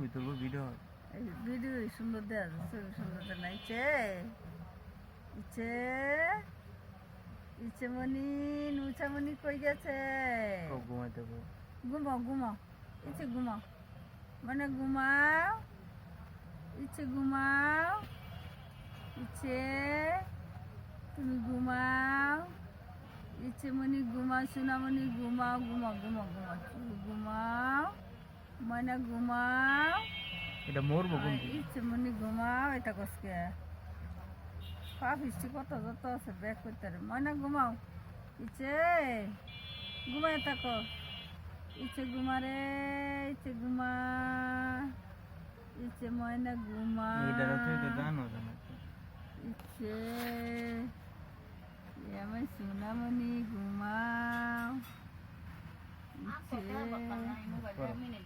ছবি তুলবো ভিডিও এই ভিডিও সুন্দর দেওয়া যাচ্ছে সুন্দর দেওয়া না ইচ্ছে ইচ্ছে ইচ্ছে মনি নুচামনি কই গেছে ঘুমাইতে গো ঘুমাও ঘুমাও ইচ্ছে ঘুমাও মানে ঘুমাও ইচ্ছে ঘুমাও ইচ্ছে তুমি ঘুমাও ইচ্ছে মনি ঘুমাও সোনামণি ঘুমাও ঘুমাও ঘুমাও ঘুমাও তুমি ঘুমাও ময়না ঘুমাও এটা মরবো কোন দিন ইচ্ছে মনি ঘুমাও এটা কসকে পা ফিস্টি কত যত আছে ব্যাগ করতে রে ময়না ঘুমাও ইচ্ছে ঘুমায় থাকো ইচ্ছে ঘুমা রে ইচ্ছে ঘুমা ইচ্ছে ময়না ঘুমা এটা হচ্ছে এটা জানো জানো ইচ্ছে আমার সোনামণি ঘুমাও ইচ্ছে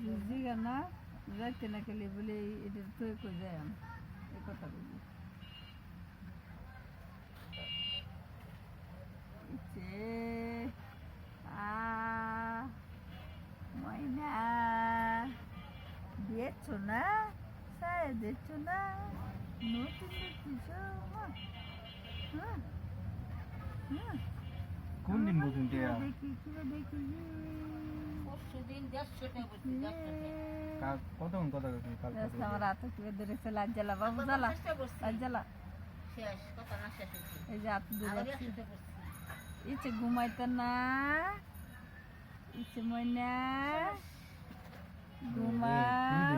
বুঝি না যাইতে না খেলে বলে এটা তো কই যায় এই কথা বলি ইচ্ছে ময়না দিয়েছো না সায় দিচ্ছ না নতুন দেখছিস কোন দিন বুঝুন যে দেখি দেখি কতক্ষণ কথা বলছেন কাল আমার হাতে কিভাবে ধরেছে লাজ জ্বালা বাবু জ্বালা লাজ জ্বালা এই যে হাত ধরে ইচ্ছে ঘুমাইতে না ইচ্ছে ময়না ঘুমাও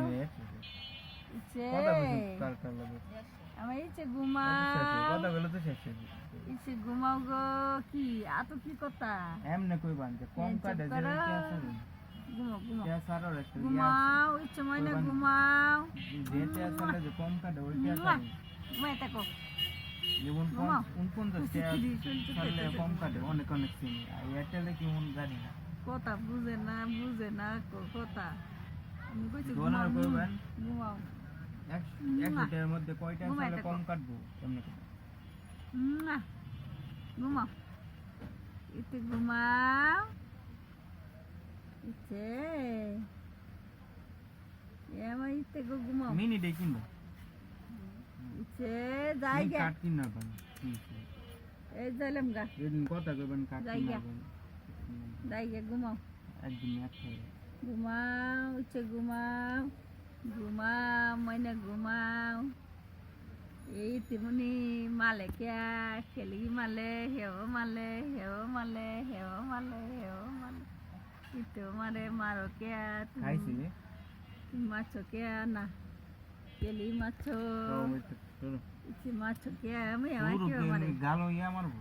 ইচ্ছে আমার ইচ্ছে ঘুমাও ইচ্ছে ঘুমাও গো কি আতো কি কথা এমনে কই বানতে কম কাটে যে কি আছে ঘুমাও ঘুমাও কে সারার একটা ঘুমাও ইচ্ছে ময়না ঘুমাও যেতে আসলে যে কম কাটে ওই কি আছে ঘুমাই থাকো যেমন 49 টাকা ছাড়লে কম কাটে অনেক অনেক চিনি আর এয়ারটেলে কি মন জানি না কথা বুঝে না কথা আমি কইছি ডলার করবেন ঘুমাও 100 টাকার মধ্যে কয়টা আসলে কম কাটবো এমনি ঘুমাও ইতে ঘুমাও ইতে আমার ইতে গো ঘুমাও মিনিটে কিনবো ইতে যাই গে কাট কিনা পান এই যাইলাম গা এদিন কথা কইবেন কাট কিনা পান যাই গে ঘুমাও একদিন একটা ঘুমাও ইচ্ছে ঘুমাও ঘুমাও ময়না ঘুমাও এই তেমনি মালে কে খেলি মালে হেও মালে হেও মালে হেও মালে হেও মালে ইতো মারে মারো কে খাইছি তুমি মাছো কে না খেলি মাছো ইচ্ছে মাছো কে আমি আমার কে মারে গালো ইয়া মারবো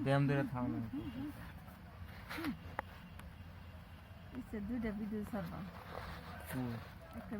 ব্যায়াম ধরে থাও না ইচ্ছে দুইটা ভিডিও ছাড়বা একটা